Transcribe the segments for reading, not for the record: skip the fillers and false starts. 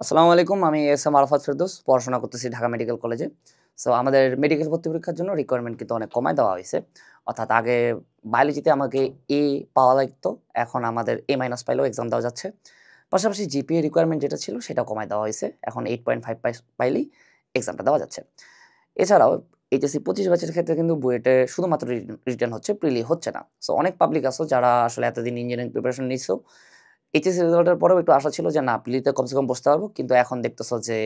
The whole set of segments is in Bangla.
আসসালামু আলাইকুম। আমি এস এম আরাফাত ফেরদৌস পড়াশোনা করতেছি ঢাকা মেডিকেল কলেজে। সো আমাদের মেডিকেল ভর্তি পরীক্ষার জন্য রিকোয়ারমেন্ট কিন্তু অনেক কমায় দেওয়া হয়েছে। অর্থাৎ আগে বায়োলজিতে আমাকে এ পাওয়া লাগতো, এখন আমাদের এ মাইনাস পাইলেও এক্সাম দেওয়া যাচ্ছে। পাশাপাশি জিপিএ রিকোয়ারমেন্ট যেটা ছিল সেটাও কমায় দেওয়া হয়েছে। এখন 8.5 পাইলেই এক্সামটা দেওয়া যাচ্ছে। এছাড়াও এইচএসসি 25 ব্যাচের ক্ষেত্রে কিন্তু বুয়েটে শুধুমাত্র রিটেন হচ্ছে, প্রিলি হচ্ছে না। সো অনেক পাবলিক আছো যারা আসলে এতদিন ইঞ্জিনিয়ারিং প্রিপারেশন নিছো, এইচএসসি রেজাল্টের পরেও একটু আশা ছিল যে না প্রিলিতে কমসে কম বসতে পারবো, কিন্তু এখন দেখতেছো যে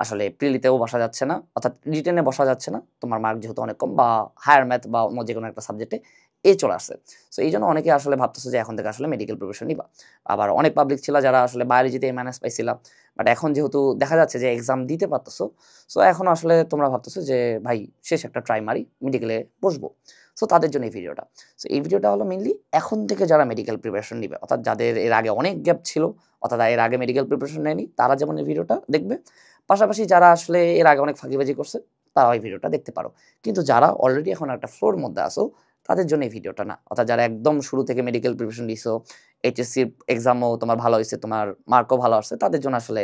আসলে প্রিলিতেও বসা যাচ্ছে না, অর্থাৎ রিটেনে বসা যাচ্ছে না। তোমার মার্ক যেহেতু অনেক কম বা হায়ার ম্যাথ বা অন্য যে কোনো একটা সাবজেক্টে চলে আসছে। সো এই জন্য অনেকে আসলে ভাবতেছো যে এখন থেকে আসলে মেডিকেল প্রিপারেশন নিবা। আবার অনেক পাবলিক ছিল যারা আসলে বায়োলজিতে মাইনাস পাইছিলাম, বাট এখন যেহেতু দেখা যাচ্ছে যে এক্সাম দিতে পারতেছো, সো এখন আসলে তোমরা ভাবতেছো যে ভাই শেষ একটা ট্রাই মারি, মেডিকেলে বসবো। সো তাদের জন্য এই ভিডিওটা। সো এই ভিডিওটা হলো মেইনলি এখন থেকে যারা মেডিকেল প্রিপারেশন নিবে, অর্থাৎ যাদের এর আগে অনেক গ্যাপ ছিল, অর্থাৎ এর আগে মেডিকেল প্রিপারেশন নেয়নি, তারা যেমন এই ভিডিওটা দেখবে। পাশাপাশি যারা আসলে এর আগে অনেক ফাঁকিবাজি করছে, তারাও এই ভিডিওটা দেখতে পারো। কিন্তু যারা অলরেডি এখন একটা ফ্লোর মধ্যে আসো, তাদের জন্য এই ভিডিওটা না। অর্থাৎ যারা একদম শুরু থেকে মেডিকেল প্রিপারেশন দিছো, এইচএসসি এক্সামও তোমার ভালো হয়েছে, তোমার মার্কও ভালো আসছে, তাদের জন্য আসলে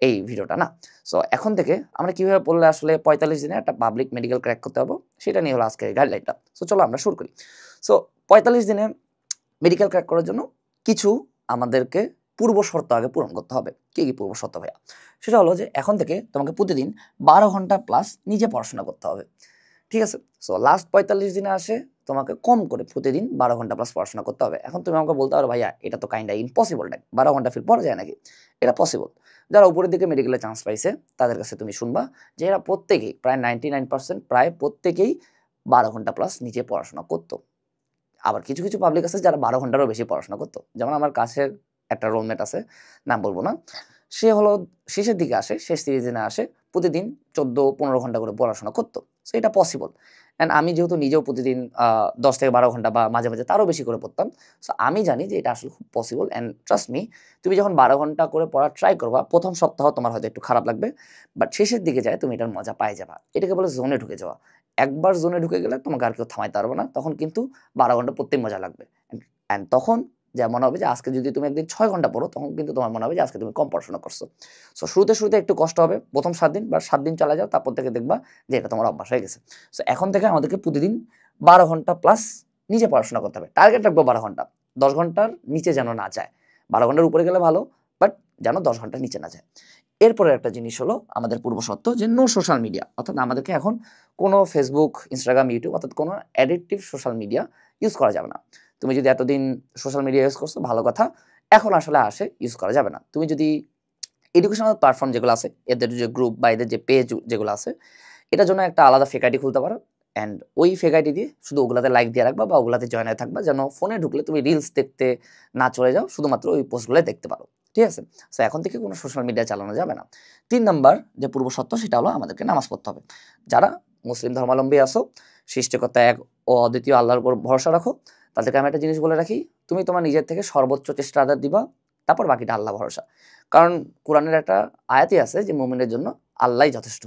এই ভিডিওটা না। সো এখন থেকে আমরা কিভাবে পড়লে আসলে 45 দিনে একটা পাবলিক মেডিকেল ক্র্যাক করতে পারবো, সেটা নিয়ে হলো আজকের গাইডলাইনটা। সো চলো আমরা শুরু করি। সো 45 দিনে মেডিকেল ক্র্যাক করার জন্য কিছু আমাদেরকে পূর্ব শর্ত আগে পূরণ করতে হবে। কি কি পূর্ব শর্ত ভাইয়া? সেটা হলো যে এখন থেকে তোমাকে প্রতিদিন 12 ঘন্টা প্লাস নিজে পড়াশোনা করতে হবে। ঠিক আছে? সো লাস্ট 45 দিনে আসে তোমাকে কম করে প্রতিদিন 12 ঘন্টা প্লাস পড়াশোনা করতে হবে। এখন তুমি আমাকে বলতে পারো ভাইয়া এটা তো কাইন্ডা ইম্পসিবল টাইপ, 12 ঘন্টা ফির পড়া যায় নাকি? এটা পসিবল। যারা উপরের দিকে মেডিকেলে চান্স পাইছে তাদের কাছে তুমি শুনবা যে এরা প্রত্যেকেই প্রায় 99% প্রায় প্রত্যেকেই 12 ঘন্টা প্লাস নিজে পড়াশোনা করতো। আবার কিছু, কিছু পাবলিক আছে যারা 12 ঘন্টারও বেশি পড়াশোনা করতো। যেমন আমার কাছের একটা রুমমেট আছে, নাম বলবো না। সে হলো শেষের দিকে আসে, শেষ 30 দিনে আসে, প্রতিদিন 14-15 ঘন্টা করে পড়াশোনা করতো। সো এটা পসিবল। অ্যান্ড আমি যেহেতু নিজেও প্রতিদিন 10 থেকে 12 ঘন্টা বা মাঝে, মাঝে তারও বেশি করে পড়তাম। সো আমি জানি যে এটা আসলে খুব পসিবল। অ্যান্ড ট্রাস্ট মি, তুমি যখন 12 ঘন্টা করে পড়ার ট্রাই করবা, ১ম সপ্তাহ তোমার হয়তো একটু খারাপ লাগবে। বাট শেষের দিকে যায় তুমি এটার মজা পায়ে যাবা। এটাকে বলে জোনে ঢুকে যাওয়া। একবার জোনে ঢুকে গেলে তোমাকে আর কেউ থামাইতে পারবে না। তখন কিন্তু 12 ঘন্টা পড়তেই মজা লাগবে। অ্যান্ড তখন যা মনে হবে যে আজকে যদি তুমি একদিন 6 ঘন্টা পড়ো, তখন কিন্তু তোমার মনে হবে যে আজকে তুমি কম পড়াশোনা করছো। সো শুরুতে একটু কষ্ট হবে। ১ম ৭ দিন বা ৭ দিন চালায় যাও, তারপর থেকে দেখবা যে এটা তোমার অভ্যাস হয়ে গেছে। সো এখন থেকে আমাদেরকে প্রতিদিন 12 ঘন্টা প্লাস নিজে পড়াশোনা করতে হবে। টার্গেট রাখবো 12 ঘন্টা। ১০ ঘন্টার নিচে যেন না যায়। 12 ঘন্টার উপরে গেলে ভালো, বাট যেন ১০ ঘন্টার নিচে না যায়। এরপরের একটা জিনিস হলো আমাদের পূর্ব শর্ত যে নো সোশ্যাল মিডিয়া। অর্থাৎ আমাদেরকে এখন কোনো ফেসবুক, ইনস্টাগ্রাম, ইউটিউব অর্থাৎ কোনো অ্যাডিকটিভ সোশ্যাল মিডিয়া ইউজ করা যাবে না। তুমি যদি এতদিন সোশ্যাল মিডিয়া ইউজ করছো ভালো কথা, এখন আসলে ইউজ করা যাবে না। তুমি যদি এডুকেশনাল প্ল্যাটফর্ম যেগুলো আছে, এদের যে গ্রুপ বা এদের যে পেজ যেগুলো আছে, এটার জন্য একটা আলাদা ফেক আইডি খুলতে পারো। অ্যান্ড ওই ফেক আইডি দিয়ে শুধু ওগুলাতে লাইক দিয়ে রাখবা বা ওগুলাতে জয়েন হয়ে থাকবা, যেন ফোনে ঢুকলে তুমি রিলস দেখতে না চলে যাও, শুধুমাত্র ওই পোস্টগুলো দেখতে পারো। ঠিক আছে? সো এখন থেকে কোনো সোশ্যাল মিডিয়া চালানো যাবে না। ৩ নাম্বার যে পূর্ব শর্ত সেটা হলো আমাদেরকে নামাজ পড়তে হবে। যারা মুসলিম ধর্মাবলম্বী আছো, সৃষ্টিকর্তা এক ও অদ্বিতীয় আল্লাহর উপর ভরসা রাখো, তাদেরকে আমি একটা জিনিস বলে রাখি, তুমি তোমার নিজের থেকে সর্বোচ্চ চেষ্টা আদার দিবা, তারপর বাকিটা আল্লাহ ভরসা। কারণ কোরআনের একটা আয়াতই আছে যে মুমিনের জন্য আল্লাহই যথেষ্ট।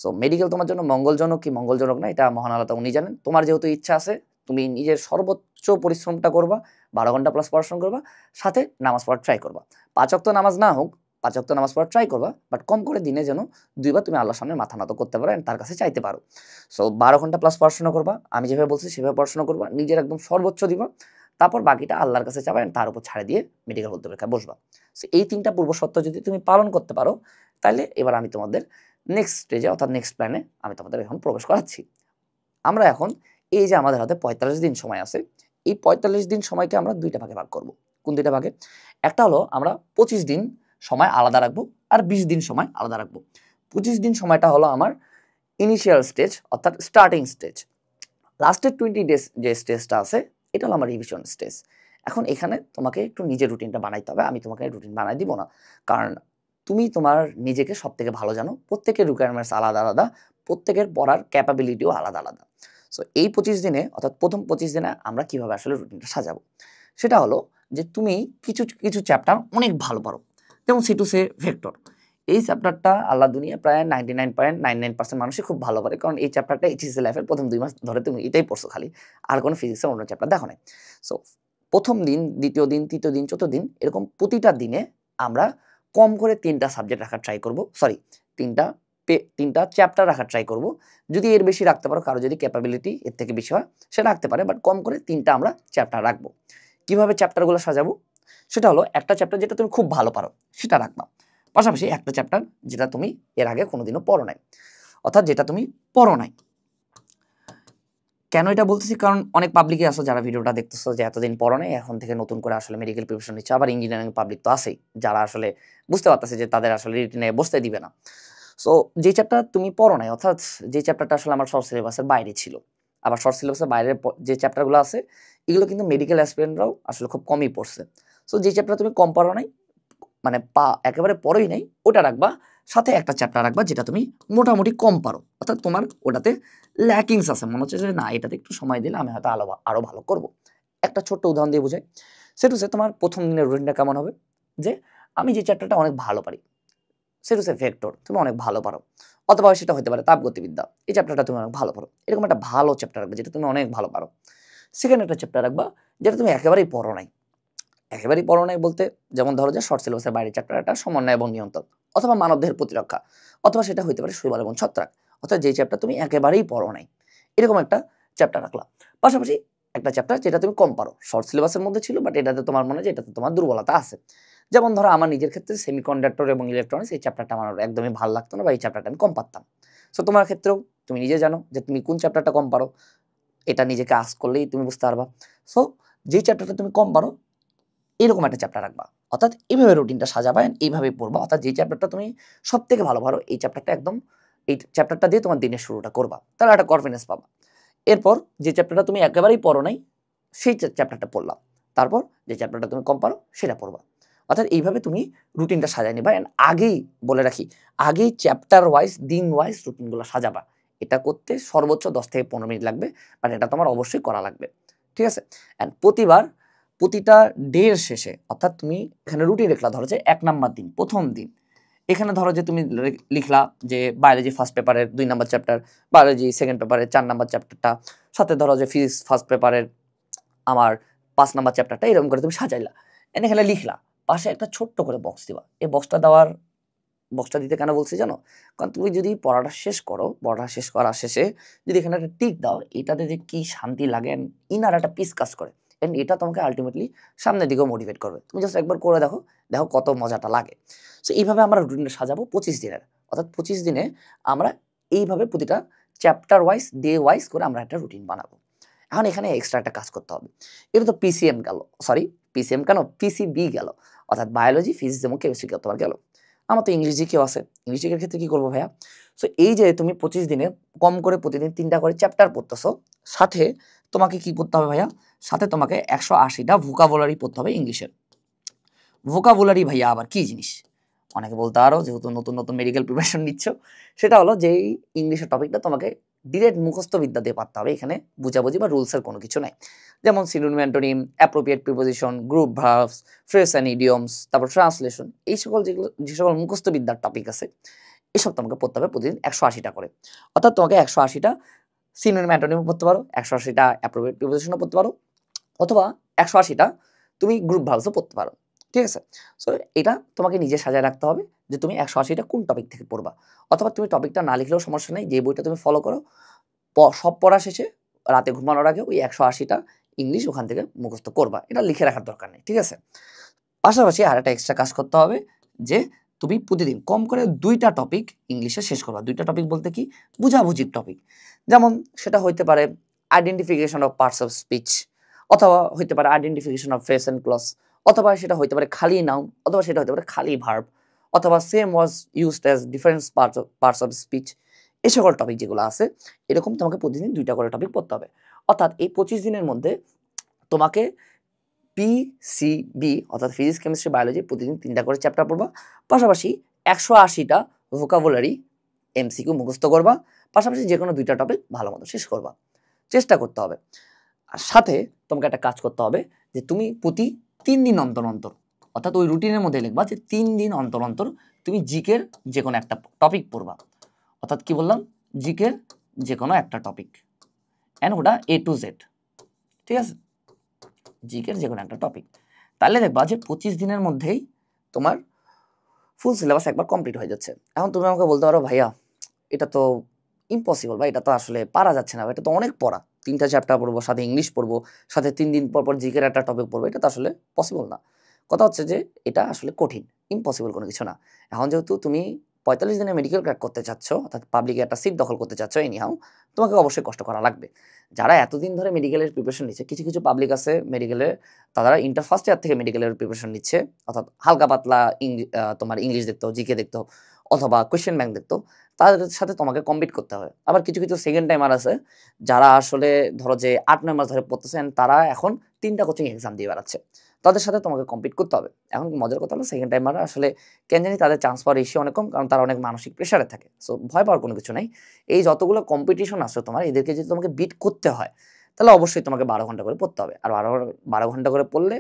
সো মেডিকেল তোমার জন্য মঙ্গলজনক কি মঙ্গলজনক না, এটা মহান আল্লাহ উনি জানেন। তোমার যেহেতু ইচ্ছা আছে, তুমি নিজের সর্বোচ্চ পরিশ্রমটা করবা, 12 ঘন্টা প্লাস পড়াশোনা করবা, সাথে নামাজ পড়ার ট্রাই করবা। ৫ ওয়াক্ত নামাজ না হোক, ৫ ওয়াক্ত নামাজ পড়ার ট্রাই করবা, বাট কম করে দিনে যেন ২ বার তুমি আল্লাহর সামনে মাথা নত করতে পারো, তার কাছে চাইতে পারো। সো ১২ ঘন্টা প্লাস পড়াশোনা করবা, আমি যেভাবে বলছি সেভাবে পড়াশোনা করবা, নিজের একদম সর্বোচ্চ দিবা, তারপর বাকিটা আল্লাহর কাছে চাবা, তার উপর ছাড়ে দিয়ে মেডিকেল ভর্তি পরীক্ষায় বসবা। সো এই ৩টা পূর্ব শর্ত যদি তুমি পালন করতে পারো, তাহলে এবার আমি তোমাদের নেক্সট স্টেজে অর্থাৎ নেক্সট প্ল্যানে আমি তোমাদের এখন প্রবেশ করাচ্ছি। আমরা এখন এই যে আমাদের হাতে ৪৫ দিন সময় আছে, এই ৪৫ দিন সময়কে আমরা ২টা ভাগে ভাগ করব। কোন ২টা ভাগে? একটা হলো আমরা ২৫ দিন সময় আলাদা রাখবো, আর ২০ দিন সময় আলাদা রাখবো। ২৫ দিন সময়টা হলো আমার ইনিশিয়াল স্টেজ অর্থাৎ স্টার্টিং স্টেজ। লাস্টের 20 ডেজ যে স্টেজটা আছে, এটা হলো আমার রিভিশন স্টেজ। এখন এখানে তোমাকে একটু নিজের রুটিনটা বানাইতে হবে। আমি তোমাকে রুটিন বানাই দিব না। কারণ তুমি তোমার নিজেকে সবথেকে ভালো জানো। প্রত্যেকের রিকোয়ারমেন্টস আলাদা, আলাদা। প্রত্যেকের পড়ার ক্যাপাবিলিটিও আলাদা, আলাদা। সো এই 25 দিনে অর্থাৎ প্রথম 25 দিনে আমরা কিভাবে আসলে রুটিনটা সাজাবো? সেটা হলো যে তুমি কিছু, কিছু চ্যাপ্টার অনেক ভালো পারো। যেমন সি টু সে ভেক্টর। এই চ্যাপ্টারটা আল্লাহ দুনিয়ায় প্রায় 99.99% মানুষই খুব ভালো পারে। কারণ এই চ্যাপ্টারটা এইচএসসি লাইফের প্রথম ২ মাস ধরে তুমি এটাই পড়ছো খালি। আর কোনো ফিজিক্সের অন্য চ্যাপ্টার দেখো নাই। সো প্রথম দিন, দ্বিতীয় দিন, তৃতীয় দিন, চতুর্থ দিন এরকম প্রতিটা দিনে আমরা কম করে 3টা সাবজেক্ট রাখার ট্রাই করব, সরি 3টা চ্যাপ্টার রাখার ট্রাই করব। যদি এর বেশি রাখতে পারো, কারো যদি ক্যাপাবিলিটি এর থেকে বেশি হয় সে রাখতে পারে, বাট কম করে 3টা আমরা চ্যাপ্টার রাখবো। কিভাবে চ্যাপ্টারগুলো সাজাবো, সেটা হলো একটা চ্যাপ্টার যেটা তুমি খুব ভালো পারো সেটা রাখবা, পাশাপাশি একটা চ্যাপ্টার যেটা তুমি এর আগে কোনোদিনও পড়ো নাই, অর্থাৎ যেটা তুমি পড়ো নাই। কেন এটা বলতেছি, কারণ অনেক পাবলিকই আসো যারা ভিডিওটা দেখতেছো যে এতদিন পড়ো নাই, এখন থেকে নতুন করে আসলে মেডিকেল প্রিপারেশন নিচ্ছে, আবার ইঞ্জিনিয়ারিং পাবলিক তো আছেই যারা আসলে বুঝতে পারতেছে যে তাদের আসলে রিটিনে বসতে দিবে না। সো যে চ্যাপ্টার তুমি পড়ো নাই, অর্থাৎ যে চ্যাপ্টারটা আসলে আমার শর্ট সিলেবাসের বাইরে ছিল, আবার শর্ট সিলেবাসের বাইরের যে চ্যাপ্টারগুলো আছে এগুলো কিন্তু মেডিকেল অ্যাসপিরেন্টরাও আসলে খুব কমই পড়ছে। সো যে চ্যাপ্টার তুমি কম পড়ো নাই, মানে একেবারে পড়োই নাই, ওটা রাখবা, সাথে একটা চ্যাপ্টার রাখবা যেটা তুমি মোটামুটি কম পারো, অর্থাৎ তোমার ওটাতে ল্যাকিংস আছে, মনে হচ্ছে যে না এটাতে একটু সময় দিলে আমি হয়তো আরো ভালো করব। একটা ছোট্ট উদাহরণ দিয়ে বোঝাই, সেটু সে তোমার প্রথম দিনের রুটিনটা কেমন হবে, যে আমি যে চ্যাপ্টারটা অনেক ভালো পারি, সেটু সে ভেক্টর তুমি অনেক ভালো পারো, অথবা সেটা হতে পারে তাপগতিবিদ্যা, এই চ্যাপ্টারটা তুমি অনেক ভালো পারো, এরকম একটা ভালো চ্যাপ্টার রাখবে যেটা তুমি অনেক ভালো পারো। সেকেন্ড একটা চ্যাপ্টার রাখবা যেটা তুমি একেবারেই পড়ো নাই, একেবারেই পড়ো নাই বলতে যেমন ধরো যে শর্ট সিলেবাসের বাইরের চ্যাপ্টার একটা সমন্বয় এবং নিয়ন্ত্রণ, অথবা মানবদেহের প্রতিরক্ষা, অথবা সেটা হতে পারে শৈবাল এবং ছত্রাক, অর্থাৎ যে চ্যাপ্টার তুমি একেবারেই পড়ো নাই, এরকম একটা চ্যাপ্টার রাখলাম। পাশাপাশি একটা চ্যাপ্টার যেটা তুমি কম পারো, শর্ট সিলেবাসের মধ্যে ছিল বাট এটাতে তোমার মনে হয় যে এটাতে তোমার দুর্বলতা আছে। যেমন ধরো আমার নিজের ক্ষেত্রে সেমিকন্ডাক্টর এবং ইলেকট্রনিক্স এই চ্যাপ্টারটা আমার একদমই ভালো লাগতো না, বা এই চ্যাপ্টারটা আমি কম পারতাম। সো তোমার ক্ষেত্রেও তুমি নিজে জানো যে তুমি কোন চ্যাপ্টারটা কম পারো, এটা নিজেকে আস্ক করলেই তুমি বুঝতে পারবা। সো যে চ্যাপ্টারটা তুমি কম পারো এরকম একটা চ্যাপ্টার রাখবা, অর্থাৎ এইভাবে রুটিনটা সাজাবা, এইভাবে পড়বা, অর্থাৎ যে চ্যাপ্টারটা তুমি সব থেকে ভালো পারো এই চ্যাপ্টারটা একদম, এই চ্যাপ্টারটা দিয়ে তোমার দিনের শুরুটা করবা, তাহলে একটা কনফিডেন্স পাবা। এরপর যে চ্যাপ্টারটা তুমি একেবারেই পড়ো নাই সেই চ্যাপ্টারটা পড়লাম, তারপর যে চ্যাপ্টারটা তুমি কম পারো সেটা পড়বা, অর্থাৎ এইভাবে তুমি রুটিনটা সাজায় নিবা। অ্যান্ড আগেই বলে রাখি, আগেই চ্যাপ্টার ওয়াইজ দিন ওয়াইজ রুটিনগুলো সাজাবা, এটা করতে সর্বোচ্চ 10 থেকে 15 মিনিট লাগবে, বাট এটা তোমার অবশ্যই করা লাগবে, ঠিক আছে। অ্যান্ড প্রতিটা ডের শেষে, অর্থাৎ তুমি এখানে রুটিন লিখলা, ধরো যে 1 নাম্বার দিন প্রথম দিন, এখানে ধরো যে তুমি লিখলা যে বায়োলজি ফার্স্ট পেপারের 2 নাম্বার চ্যাপ্টার, বায়োলজি সেকেন্ড পেপারের 4 নাম্বার চ্যাপ্টারটা, সাথে ধরো যে ফিজিক্স ফার্স্ট পেপারের আমার 5 নাম্বার চ্যাপ্টারটা, এরকম করে তুমি সাজাইলা, এখানে লিখলা, পাশে একটা ছোট্ট করে বক্স দিবা। এই বক্সটা দিতে কেন বলছি জানো, কারণ তুমি যদি পড়াটা শেষ করো, পড়াটা শেষ করার শেষে যদি এখানে একটা টিক দাও, এটাতে যে কি শান্তি লাগে, ইনার একটা পিস কাজ করে, এন্ড এটা তোমাকে আলটিমেটলি সামনের দিকেও মোটিভেট করবে। তুমি জাস্ট একবার করে দেখো, দেখো কত মজাটা লাগে। সো এইভাবে আমরা রুটিনটা সাজাবো 25 দিনের, অর্থাৎ 25 দিনে আমরা এইভাবে প্রতিটা চ্যাপ্টার ওয়াইজ ডে ওয়াইজ করে আমরা একটা রুটিন বানাবো। এখন এখানে এক্সট্রা একটা কাজ করতে হবে, এটা তো পিসিএম গেল, সরি পিসিএম কেন, পিসিবি গেল, অর্থাৎ বায়োলজি ফিজিক্স এবং কেমিস্ট্রি তোমার গেল। আমার তো ইংলিশ জিকেও আছে, ইংলিশ জিকের ক্ষেত্রে কি করবো ভাইয়া, সো এই যে তুমি 25 দিনে কম করে প্রতিদিন 3টা করে চ্যাপ্টার পড়তেছো, সাথে তোমাকে কি করতে হবে ভাইয়া, সাথে তোমাকে 180টা ভোকাবুলারি পড়তে হবে ইংলিশের। ভোকাবুলারি ভাইয়া আবার কি জিনিস, অনেকে বলতে আরো, যেহেতু নতুন নতুন মেডিকেল প্রিপারেশন নিচ্ছ, সেটা হলো যে এই ইংলিশের টপিকটা তোমাকে ডিরেক্ট মুখস্থ বিদ্যা দিয়ে পারতে হবে, এখানে বুঝাবুঝি বা রুলসের কোনো কিছু নাই। যেমন synonym antonym, appropriate preposition, group verbs, phrase and idioms, তারপর ট্রান্সলেশন, এই সকল যে সকল মুখস্থ বিদ্যার টপিক আছে এসব তোমাকে পড়তে হবে প্রতিদিন 180টা করে, অর্থাৎ তোমাকে 180টা সিনোনিম অ্যান্টোনিম পড়তে পারো, 180টা অ্যাপ্রোপ্রিয়েট প্রিপোজিশনও পড়তে পারো, অথবা 180টা তুমি গ্রুপ ভার্বসও পড়তে পারো, ঠিক আছে। সো এটা তোমাকে নিজে সাজায় রাখতে হবে যে তুমি 180টা কোন টপিক থেকে পড়বা, অথবা তুমি টপিকটা না লিখলেও সমস্যা নেই, যে বইটা তুমি ফলো করো সব পড়া শেষে রাতে ঘুমানোর আগে ওই 180টা ইংলিশ ওখান থেকে মুখস্থ করবা, এটা লিখে রাখার দরকার নেই, ঠিক আছে। পাশাপাশি আর একটা এক্সট্রা কাজ করতে হবে যে তুমি প্রতিদিন কম করে 2টা টপিক ইংলিশে শেষ করবা। 2টা টপিক বলতে কি, বুঝাবুঝির টপিক, যেমন সেটা হইতে পারে identification of parts of speech, অথবা হইতে পারে identification of phrase and clause, অথবা সেটা হইতে পারে খালি নাউন, অথবা সেটা হইতে পারে খালি ভার্ব, অথবা same was used as different parts of speech, এই সকল টপিক যেগুলো আছে এরকম তোমাকে প্রতিদিন 2টা করে টপিক পড়তে হবে। অর্থাৎ এই 25 দিনের মধ্যে তোমাকে পিসিবি অর্থাৎ ফিজিক্স কেমিস্ট্রি বায়োলজি প্রতিদিন 3টা করে চ্যাপ্টার পড়বা, পাশাপাশি 180টা ভোকাবুলারি এমসিকিউ মুখস্থ করবা, পাশাপাশি যে কোনো 2টা টপিক ভালো মতো শেষ করবা, চেষ্টা করতে হবে। আর সাথে তোমাকে একটা কাজ করতে হবে যে তুমি প্রতি 3 দিন অন্তর অন্তর, অর্থাৎ ওই রুটিনের মধ্যে লিখবা যে 3 দিন অন্তর অন্তর তুমি জিকের যে কোনো একটা টপিক পড়বা, অর্থাৎ কি বললাম, জিকের যে কোনো একটা টপিক, এন্ড ওটা A to Z, ঠিক আছে, জিকের যে কোনো একটা টপিক, তাহলে দেখবা যে 25 দিনের মধ্যেই তোমার ফুল সিলেবাস একবার কমপ্লিট হয়ে যাচ্ছে। এখন তুমি আমাকে বলতে পারো ভাইয়া এটা তো ইম্পসিবল বা এটা তো আসলে পারা যাচ্ছে না, এটা তো অনেক পড়া, 3টা চ্যাপ্টার পড়বো, সাথে ইংলিশ পড়বো, সাথে 3 দিন পর পর জিকের একটা টপিক পড়বো, এটা তো আসলে পসিবল না। কথা হচ্ছে যে এটা আসলে কঠিন, ইম্পসিবল কোনো কিছু না। এখন যেহেতু তুমি 45 দিনে মেডিকেল ক্র্যাক করতে চাচ্ছ, অর্থাৎ পাবলিকে একটা সিট দখল করতে চাচ্ছ, এনিহাও তোমাকে অবশ্যই কষ্ট করা লাগবে। যারা এতদিন ধরে মেডিকেলের প্রিপারেশন নিচ্ছে, কিছু কিছু পাবলিক আছে মেডিকেলের, তারা ইন্টার ফার্স্ট ইয়ার থেকে মেডিকেলের প্রিপারেশন নিচ্ছে, অর্থাৎ হালকা পাতলা তোমার ইংলিশ দেখতো, জিকে দেখতো, অথবা কোয়েশ্চেন ব্যাংক দেখতো, তাদের সাথে তোমাকে কম্পিট করতে হবে। আবার কিছু কিছু সেকেন্ড টাইমার আছে যারা আসলে ধরো যে 8-9 মাস ধরে পড়তেছেন, তারা এখন 3টা কোচিং এক্সাম দিয়ে বেড়াচ্ছে, তাদের সাথে তোমাকে কম্পিট করতে হবে। এখন মজার কথা হলো সেকেন্ড টাইমাররা আসলে কেন জানি তাদের চান্স পাওয়ার রেশিও অনেক কম, কারণ তারা অনেক মানসিক প্রেশারে থাকে। সো ভয় পাওয়ার কোনো কিছু নাই। এই যতগুলো কম্পিটিশন আছে তোমার, এদেরকে যদি তোমাকে বিট করতে হয়, তাহলে অবশ্যই তোমাকে 12 ঘন্টা করে পড়তে হবে। আর 12 ঘন্টা করে পড়লে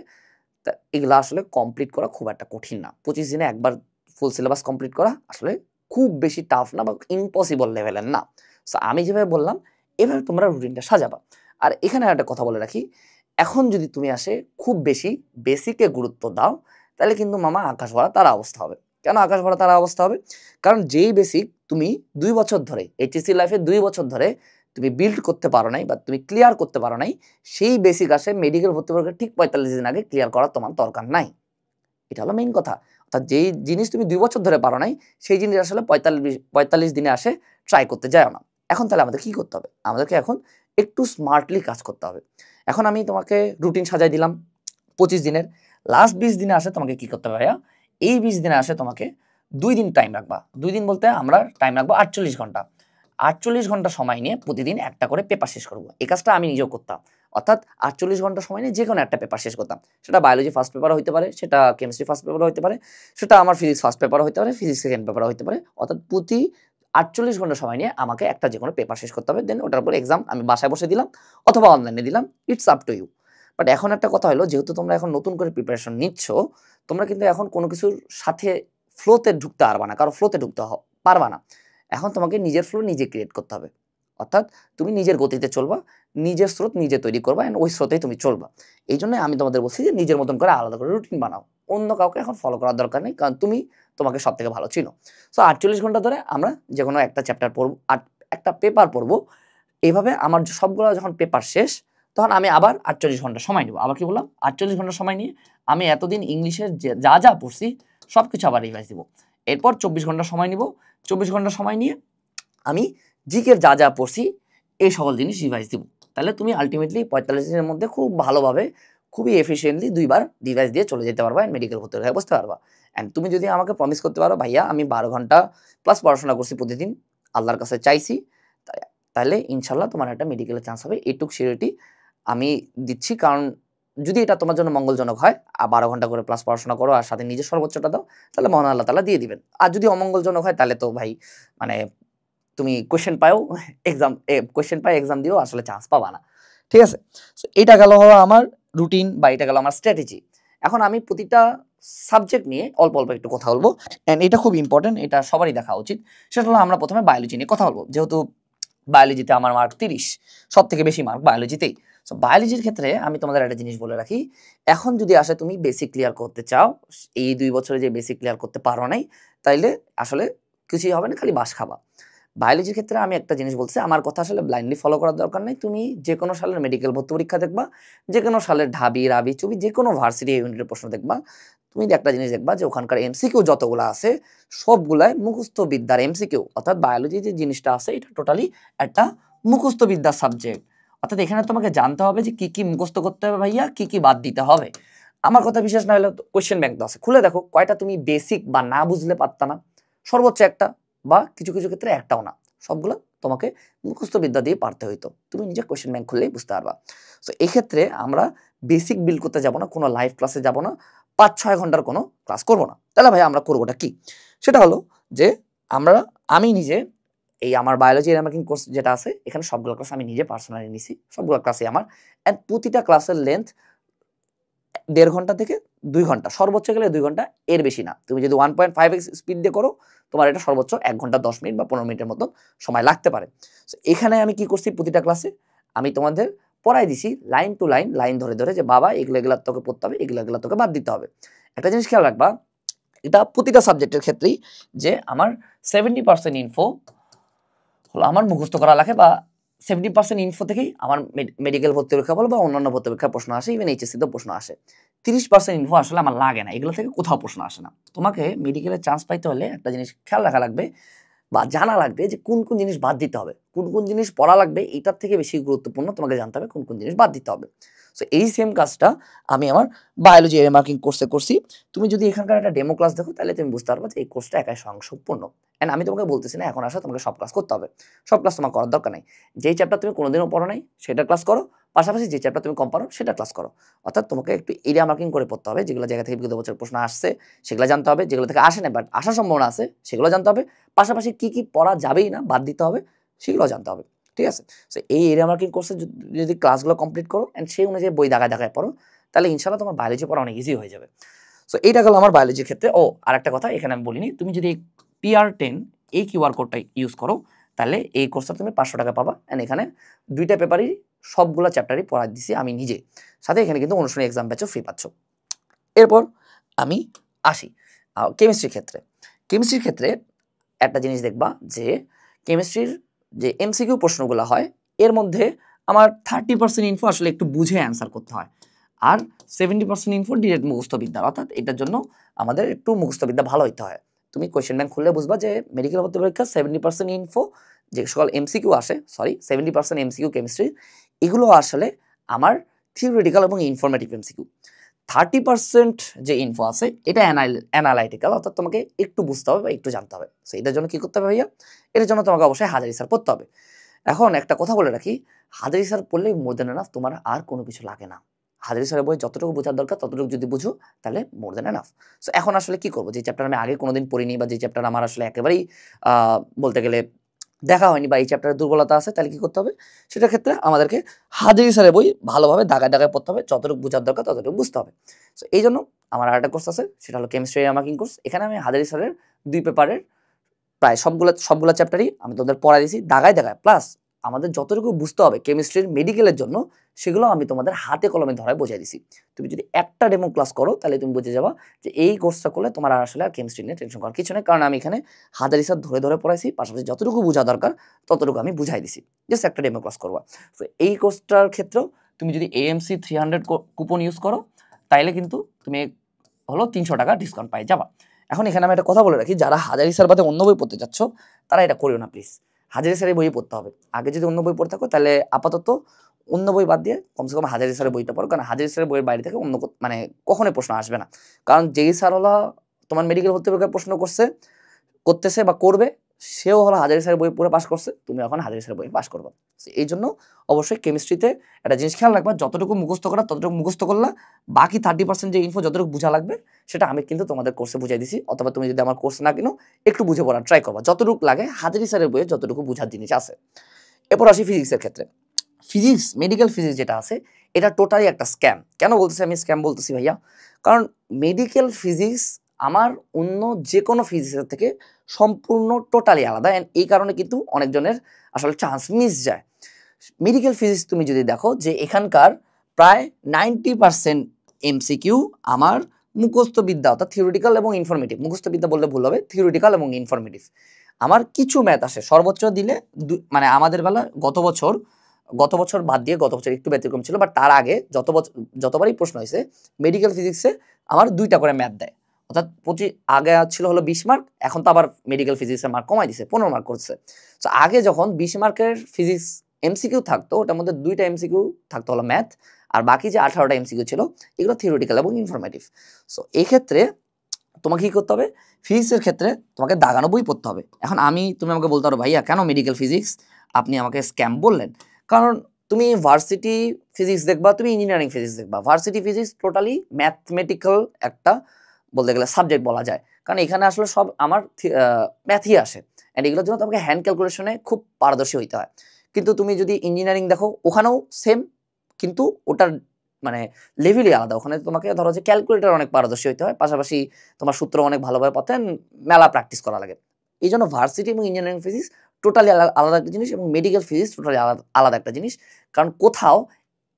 এগুলা আসলে কমপ্লিট করা খুব একটা কঠিন না। 25 দিনে একবার ফুল সিলেবাস কমপ্লিট করা আসলে খুব বেশি টাফ না বা ইম্পসিবল লেভেলের না। সো আমি যেভাবে বললাম এভাবে তোমরা রুটিনটা সাজাবা। আর এখানে একটা কথা বলে রাখি, এখন যদি তুমি আসে খুব বেশি বেসিকে গুরুত্ব দাও, তাহলে কিন্তু মামা আকাশ ভরা তারা অবস্থা হবে। কেন আকাশ ভরা তারা অবস্থা হবে? কারণ যেই বেসিক তুমি 2 বছর ধরে এইচএসসি লাইফে 2 বছর ধরে তুমি বিল্ড করতে পারো নাই বা তুমি ক্লিয়ার করতে পারো নাই, সেই বেসিক আসে মেডিকেল ভর্তি পরীক্ষার ঠিক 45 দিন আগে ক্লিয়ার করার তোমার দরকার নাই। এটা হলো মেইন কথা। অর্থাৎ যেই জিনিস তুমি 2 বছর ধরে পারো নাই, সেই জিনিস আসলে 45 দিনে আসে ট্রাই করতে যাও না। এখন তাহলে আমাদের কি করতে হবে? আমাদেরকে এখন একটু স্মার্টলি কাজ করতে হবে। এখন আমি তোমাকে রুটিন সাজাই দিলাম 25 দিনের। লাস্ট 20 দিনে আসে তোমাকে কি করতে হবে ভাইয়া? এই 20 দিনে আসে তোমাকে 2 দিন টাইম রাখবা। 2 দিন বলতে আমরা টাইম রাখবো 48 ঘন্টা। 48 ঘন্টা সময় নিয়ে প্রতিদিন একটা করে পেপার শেষ করব। এই কাজটা আমি নিজেও করতাম। অর্থাৎ 48 ঘন্টা সময় নিয়ে যেকোনো একটা পেপার শেষ করতাম। সেটা বায়োলজি ফার্স্ট পেপারও হইতে পারে, সেটা কেমিস্ট্রি ফার্স্ট পেপারও হইতে পারে, সেটা আমার ফিজিক্স ফার্স্ট পেপারও হইতে পারে, ফিজিক্স সেকেন্ড পেপারও হইতে পারে। অর্থাৎ প্রতি 48 ঘন্টা সময় নিয়ে আমাকে একটা যেকোনো পেপার শেষ করতে হবে। দেন ওটার উপর এক্সাম আমি বাসায় বসে দিলাম অথবা অনলাইনে দিলাম। It's up to you. But এখন একটা কথা হলো, যেহেতু তোমরা এখন নতুন করে প্রিপারেশন নিচ্ছ, তোমরা কিন্তু এখন কোনো কিছুর সাথে ফ্লোতে ঢুকতে পারবা না, কারো ফ্লোতে ঢুকতে পারবা না। এখন তোমাকে নিজের ফ্লো নিজে ক্রিয়েট করতে হবে। অর্থাৎ তুমি নিজের গতিতে চলবা, নিজের স্রোত নিজে তৈরি করবা, অ্যান্ড ওই স্রোতেই তুমি চলবা। এই জন্য আমি তোমাদের বলছি যে নিজের মতন করে আলাদা করে রুটিন বানাও। অন্য কাউকে এখন ফলো করার দরকার নেই, কারণ তুমি তোমাকে সব থেকে ভালো চিনো। সো 48 ঘন্টা ধরে আমরা যে কোনো একটা চ্যাপ্টার পড়বো, একটা পেপার পড়বো। এইভাবে আমার সবগুলো যখন পেপার শেষ, তখন আমি আবার 48 ঘন্টা সময় নেবো। আবার কি বললাম? 48 ঘন্টা সময় নিয়ে আমি এতদিন ইংলিশের যা যা পড়ছি সব কিছু আবার রিভাইজ দিব। এরপর 24 ঘন্টা সময় নিব। 24 ঘন্টা সময় নিয়ে আমি জিকের যা যা পড়ছি এই সকল জিনিস রিভাইজ দিব। তাহলে তুমি আলটিমেটলি 45 দিনের মধ্যে খুব ভালোভাবে, খুবই এফিসিয়েন্টলি 2 বার রিভাইজ দিয়ে চলে যেতে পারবা, মেডিকেল ভর্তি হয়ে বসতে পারবা। অ্যান্ড তুমি যদি আমাকে প্রমিস করতে পারো ভাইয়া আমি 12 ঘন্টা প্লাস পড়াশোনা করছি প্রতিদিন, আল্লাহর কাছে চাইছি, তাহলে ইনশাল্লাহ তোমার একটা মেডিকেলের চান্স হবে। এইটুক সিউরিটি আমি দিচ্ছি। কারণ যদি এটা তোমার জন্য মঙ্গলজনক হয়, 12 ঘন্টা করে প্লাস পড়াশোনা করো আর সাথে নিজের সর্বোচ্চটা দাও, তাহলে মহান আল্লাহ তাআলা দিয়ে দিবেন। আর যদি অমঙ্গলজনক হয়, তাহলে তো ভাই মানে তুমি কোয়েশ্চেন পাও, কোয়েশ্চেন পাই এক্সাম দিও, আসলে চান্স পাবা না। ঠিক আছে? সো এটা গেল হলো আমার রুটিন বা এটা গেল আমার স্ট্র্যাটেজি। এখন আমি প্রতিটা সাবজেক্ট নিয়ে অল্প অল্প একটু কথা বলবো, অ্যান্ড এটা খুব ইম্পর্টেন্ট, এটা সবারই দেখা উচিত। সেটা হলো আমরা প্রথমে বায়োলজি নিয়ে কথা বলবো, যেহেতু বায়োলজিতে আমার মার্ক 30, সব থেকে বেশি মার্ক বায়োলজিতেই। সো বায়োলজির ক্ষেত্রে আমি তোমাদের একটা জিনিস বলে রাখি, এখন যদি আসে তুমি বেসিক ক্লিয়ার করতে চাও, এই 2 বছরে যে বেসিক ক্লিয়ার করতে পারো নাই, তাইলে আসলে কিছুই হবে না, খালি বাস খাবা। বায়োলজির ক্ষেত্রে আমি একটা জিনিস বলছি, আমার কথা আসলে ব্লাইন্ডলি ফলো করার দরকার নেই। তুমি যে কোনো সালের মেডিকেল ভর্তি পরীক্ষা দেখবা, যে কোনো সালের ঢাবি রাবি চুবি যে কোনো ভার্সিটি ইউনিটের প্রশ্ন দেখবা, তুমি একটা জিনিস দেখবা যে ওখানকার এমসিকিউ যতগুলো আছে সবগুলাই মুখস্থ বিদ্যার এমসিকিউ। অর্থাৎ বায়োলজি যে জিনিসটা আছে এটা টোটালি একটা মুখস্থ বিদ্যার সাবজেক্ট। অর্থাৎ এখানে তোমাকে জানতে হবে যে কি কি মুখস্থ করতে হবে ভাইয়া, কি কি বাদ দিতে হবে। আমার কথা বিশ্বাস না হলে কোয়েশ্চেন ব্যাংক তো আছে, খুলে দেখো কয়টা তুমি বেসিক বা না বুঝলে পারতা না। সর্বোচ্চ একটা, বা কিছু কিছু ক্ষেত্রে একটাও না, সবগুলো তোমাকে মুখস্থ বিদ্যা দিয়ে পারতে হইতো। তুমি নিজের কোয়েশ্চেন ব্যাংক খুললেই বুঝতে পারবা। সো এক্ষেত্রে আমরা বেসিক বিল্ড করতে যাব না, কোনো লাইভ ক্লাসে যাব না, 5-6 ঘন্টার কোনো ক্লাস করব না। তাহলে ভাই আমরা করবোটা কি? সেটা হলো যে আমি নিজে এই আমার বায়োলজি র্যামার্কিং কোর্স যেটা আছে, এখানে সবগুলো ক্লাস আমি নিজে পার্সোনালি নিছি, সবগুলো ক্লাসই আমার। অ্যান্ড প্রতিটা ক্লাসের লেন্থ 1.5 ঘন্টা থেকে 2 ঘন্টা, সর্বোচ্চ গেলে 2 ঘন্টা, এর বেশি না। তুমি যদি 1.5x স্পিড দিয়ে করো, তোমার এটা সর্বোচ্চ 1 ঘন্টা 10 মিনিট বা 15 মিনিটের মতন সময় লাগতে পারে। সো এখানে আমি কি করছি, প্রতিটা ক্লাসে আমি তোমাদের পড়াই দিছি লাইন টু লাইন ধরে ধরে, যে বাবা এগুলো এগুলো তোকে পড়তে হবে, এগুলো এগুলো তোকে বাদ দিতে হবে। একটা জিনিস খেয়াল রাখবা, এটা প্রতিটা সাবজেক্টের ক্ষেত্রেই যে আমার 70% ইনফো হলো আমার মুখস্থ করা লাগে, বা 70% ইনফো থেকেই আমার মেডিকেল ভর্তি পরীক্ষা বলো বা অন্যান্য ভর্তি পরীক্ষার প্রশ্ন আসে, ইভেন এইচএসসিতেও প্রশ্ন আসে। 30% ইনফো আসলে আমার লাগে না, এগুলো থেকে কোথাও প্রশ্ন আসে না। তোমাকে মেডিকেলের চান্স পাইতে হলে একটা জিনিস খেয়াল রাখা লাগবে বা জানা লাগবে যে কোন কোন জিনিস বাদ দিতে হবে, কোন কোন জিনিস পড়া লাগবে, এটার থেকে বেশি গুরুত্বপূর্ণ তোমাকে জানতে হবে কোন কোন জিনিস বাদ দিতে হবে। সো এই সেম কাজটা আমি আমার বায়োলজি এর মার্কিং কোর্সে করছি। তুমি যদি এখানকার একটা ডেমো ক্লাস দেখো তাহলে তুমি বুঝতে পারবে যে এই কোর্সটা একাই স্বয়ংসম্পূর্ণ। এন্ড আমি তোমাকে বলতেছি না এখন আসা তোমাকে সব ক্লাস করতে হবে, সব ক্লাস তোমার করার দরকার নাই। যেই চ্যাপ্টার তুমি কোনোদিনও পড়ো নাই সেটা ক্লাস করো, পাশাপাশি যে চ্যাপ্টার তুমি কম পারো সেটা ক্লাস করো। অর্থাৎ তোমাকে একটু এরিয়া মার্কিং করে পড়তে হবে, যেগুলো জায়গা থেকে বিগত বছর প্রশ্ন আসছে সেগুলো জানতে হবে, যেগুলো থেকে আসে না বাট আসার সম্ভাবনা আছে সেগুলো জানতে হবে, পাশাপাশি কি কি পড়া যাবেই না বাদ দিতে হবে সেগুলো জানতে হবে। ঠিক আছে? সো এই এরিয়া মার্কিং কোর্সে যদি ক্লাসগুলো কমপ্লিট করো অ্যান্ড সেই অনুযায়ী বই দাগায় দাগায় পড়ো, তাহলে ইনশাল্লাহ তোমার বায়োলজি পড়া অনেক ইজি হয়ে যাবে। সো এইটা গেল আমার বায়োলজির ক্ষেত্রে। ও আরেকটা কথা এখানে আমি বলিনি, তুমি যদি PR10 এই কিউআর কোডটা ইউজ করো তাহলে এই কোর্সটা তুমি 500 টাকা পাবা। অ্যান্ড এখানে 2টা পেপারই সবগুলো চ্যাপ্টারই পড়া দিছি আমি নিজে, সাথে এখানে কিন্তু অনুষ্ঠানে এক্সাম ব্যাচও ফ্রি পাচ্ছ। এরপর আমি আসি কেমিস্ট্রির ক্ষেত্রে। কেমিস্ট্রির ক্ষেত্রে একটা জিনিস দেখবা যে কেমিস্ট্রির যে MCQ প্রশ্নগুলো হয় এর মধ্যে আমার 30% ইনফো আসলে একটু বুঝে অ্যান্সার করতে হয়, আর 70% ইনফো ডিরেক্ট মুখস্থবিদ্যা, অর্থাৎ এটার জন্য আমাদের একটু মুখস্থবিদ্যা ভালো হইতে হয়। তুমি কোয়েশ্চেন ব্যাংক খুললে বুঝবা যে মেডিকেল ভর্তি পরীক্ষা 70% ইনফো যে সকল MCQ আসে, 70% MCQ কেমিস্ট্রি, এগুলো আসলে আমার থিওরিটিক্যাল এবং ইনফরমেটিভ MCQ। 30% যে ইনফো আছে এটা অ্যানালাইটিক্যাল, অর্থাৎ তোমাকে একটু বুঝতে হবে বা একটু জানতে হবে। সো এটার জন্য কি করতে হবে ভাইয়া? এটার জন্য তোমাকে অবশ্যই হাজারি স্যার পড়তে হবে। এখন একটা কথা বলে রাখি, হাজারি স্যার পড়লেই মোর দেন এনাফ, তোমার আর কোনো কিছু লাগে না। হাজারি স্যারের বই যতটুকু বোঝার দরকার ততটুকু যদি বুঝো তাহলে মোর দেন এনাফ। সো এখন আসলে কি করবো, যে চ্যাপ্টার আমি আগে কোনোদিন পড়িনি বা যে চ্যাপ্টার আমার আসলে একেবারেই বলতে গেলে দেখা হয়নি বা এই চ্যাপ্টারের দুর্বলতা আছে, তাহলে কি করতে হবে? সেটার ক্ষেত্রে আমাদেরকে হাজারি স্যারের বই ভালোভাবে দাগায় দাগায় পড়তে হবে, যতটুকু বোঝার দরকার ততটুকু বুঝতে হবে। সো এই জন্য আমার আরেকটা কোর্স আছে, সেটা হলো কেমিস্ট্রি মার্কিং কোর্স। এখানে আমি হাজারি স্যারের 2 পেপারের প্রায় সবগুলা চ্যাপ্টারই আমি তোমাদের পড়াই দিছি দাগায় দাগায়, প্লাস আমাদের যতটুকু বুঝতে হবে কেমিস্ট্রির মেডিকেলের জন্য সেগুলো আমি তোমাদের হাতে কলমে ধরায় বোঝাই দিছি। তুমি যদি একটা ডেমো ক্লাস করো তাহলে তুমি বুঝে যাবা যে এই কোর্সটা করলে তোমার আর আসলে আর কেমিস্ট্রি নিয়ে টেনশন করার কিছু নেই, কারণ আমি এখানে হাজারি স্যার ধরে ধরে পড়াইছি, পাশাপাশি যতটুকু বোঝা দরকার ততটুকু আমি বুঝাই দিছি, জাস্ট একটা ডেমো ক্লাস করবা। তো এই কোর্সটার ক্ষেত্রেও তুমি যদি AMC 300 কুপন ইউজ করো তাইলে কিন্তু তুমি হলো 300 টাকা ডিসকাউন্ট পাই যাবা। এখন এখানে আমি একটা কথা বলে রাখি, যারা হাজারি স্যার বাদে অন্য বই পড়তে চাচ্ছ তারা এটা করিও না প্লিজ, হাজারি স্যারের বই পড়তে হবে। আগে যদি অন্য বই পড়ে থাকো তাহলে আপাতত অন্য বই বাদ দিয়ে কমসে কম হাজারি স্যারের বইটা পড়ো, কারণ হাজারি স্যারের বইয়ের বাইরে থেকে অন্য মানে কখনোই প্রশ্ন আসবে না। কারণ যেই স্যার হলো তোমার মেডিকেল ভর্তি পরীক্ষায় প্রশ্ন করতেছে বা করবে, সেও হলো হাজারি স্যারের বই পড়ে পাস করছে, তুমি এখন হাজারি স্যারের বই পাস করবে। এই জন্য অবশ্যই কেমিস্ট্রিতে একটা জিনিস খেয়াল রাখবা, যতটুকু মুখস্থ করা ততটুকু মুখস্থ করলা, বাকি 30% যে ইনফো যতটুকু বোঝা লাগবে সেটা আমি কিন্তু তোমাদের কোর্সে বুঝাই দিছি, অথবা তুমি যদি আমার কোর্স না কিনো একটু বুঝে পড়ার ট্রাই করবা, যতটুকু লাগে হাজারি স্যারের বইয়ে যতটুকু বোঝার জিনিস আছে। এরপর আসি ফিজিক্সের ক্ষেত্রে। ফিজিক্স, মেডিকেল ফিজিক্স যেটা আছে এটা টোটালি একটা স্ক্যাম। কেন বলতেছি আমি স্ক্যাম বলতেছি ভাইয়া? কারণ মেডিকেল ফিজিক্স আমার অন্য যে কোনো ফিজিক্সের থেকে সম্পূর্ণ টোটালি আলাদা, অ্যান্ড এই কারণে কিন্তু অনেকজনের আসলে চান্স মিস যায়। মেডিকেল ফিজিক্স তুমি যদি দেখো যে এখানকার প্রায় 90% MCQ আমার মুখস্থ বিদ্যা, অর্থাৎ থিওরিটিক্যাল এবং ইনফরমেটিভ। মুখস্থ বিদ্যা বললে ভুল হবে, থিওরিটিক্যাল এবং ইনফরমেটিভ। আমার কিছু ম্যাথ আসে সর্বোচ্চ দিলে মানে আমাদের বেলা গত বছর বাদ দিয়ে গত বছর একটু ব্যতিক্রম ছিল, বাট তার আগে যতবারই প্রশ্ন হয়েছে মেডিকেল ফিজিক্সে আমার 2টা করে ম্যাথ দেয়, অর্থাৎ আগে ছিল হলো 20 মার্ক, এখন তো আবার মেডিকেল ফিজিক্সের মার্ক কমাই দিছে, 15 মার্ক করছে। তো আগে যখন 20 মার্কের ফিজিক্স MCQ থাকতো, ওটার মধ্যে 2টা MCQ থাকতো হলো ম্যাথ, আর বাকি যে 18টা MCQ ছিল এগুলো থিওরিটিক্যাল এবং ইনফরমেটিভ। সো এই ক্ষেত্রে তোমাকে কি করতে হবে? ফিজিক্সের ক্ষেত্রে তোমাকে দাগানো বই পড়তে হবে। এখন তুমি আমাকে বলতে পারো ভাইয়া কেন মেডিকেল ফিজিক্স আপনি আমাকে স্ক্যাম বললেন? কারণ তুমি ভার্সিটি ফিজিক্স দেখবা, তুমি ইঞ্জিনিয়ারিং ফিজিক্স দেখবা, ভার্সিটি ফিজিক্স টোটালি ম্যাথমেটিক্যাল একটা বলতে গেলে সাবজেক্ট বলা যায়, কারণ এখানে আসলে সব আমার ম্যাথই আসে, অ্যান্ড এগুলোর জন্য তোমাকে হ্যান্ড ক্যালকুলেশনে খুব পারদর্শী হইতে হয়। কিন্তু তুমি যদি ইঞ্জিনিয়ারিং দেখো ওখানেও সেম, কিন্তু ওটার মানে লেভেলই আলাদা। ওখানে তোমাকে ধরো যে ক্যালকুলেটর অনেক পারদর্শী হইতে হয়, পাশাপাশি তোমার সূত্র অনেক ভালোভাবে পাতেন, মেলা প্র্যাকটিস করা লাগে। এই জন্য ভার্সিটি এবং ইঞ্জিনিয়ারিং ফিজিক্স টোটালি আলাদা একটা জিনিস, এবং মেডিকেল ফিজিক্স টোটালি আলাদা একটা জিনিস। কারণ